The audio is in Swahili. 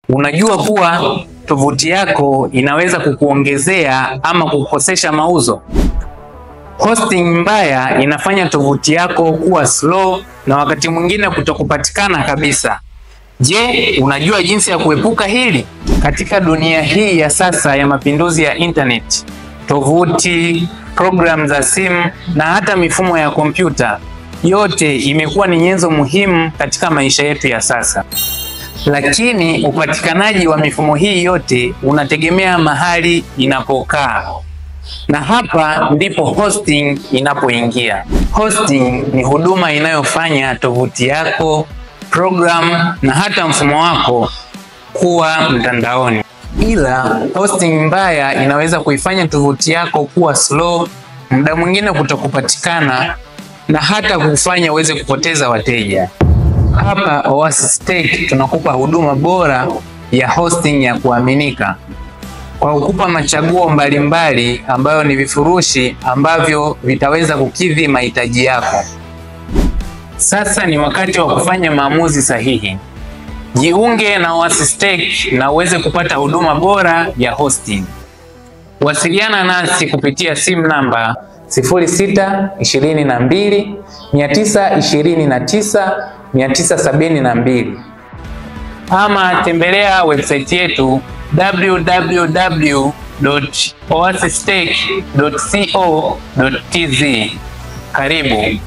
Unajua kuwa tovuti yako inaweza kukuongezea ama kukosesha mauzo? Hosting mbaya inafanya tovuti yako kuwa slow na wakati mwingine kutokupatikana kabisa. Je, unajua jinsi ya kuepuka hili? Katika dunia hii ya sasa ya mapinduzi ya internet, tovuti, programu za simu na hata mifumo ya kompyuta, yote imekuwa ni nyenzo muhimu katika maisha yetu ya sasa. Lakini upatikanaji wa mifumo hii yote unategemea mahali inapokaa. Na hapa ndipo hosting inapoingia. Hosting ni huduma inayofanya tovuti yako, program na hata mfumo wako kuwa mtandaoni. Ila hosting mbaya inaweza kuifanya tovuti yako kuwa slow, muda mwingine kutokupatikana na hata kufanya uweze kupoteza wateja. Hapa Oasis Tech tunakupa huduma bora ya hosting ya kuaminika kwa kukupa machaguo mbalimbali ambayo ni vifurushi ambavyo vitaweza kukidhi mahitaji yako. Sasa ni wakati wa kufanya maamuzi sahihi. Jiunge na Oasis Tech na uweze kupata huduma bora ya hosting. Wasiliana nasi kupitia simu namba 0622 929 972 ama tembelea website yetu www.oasistech.co.tz. Karibu.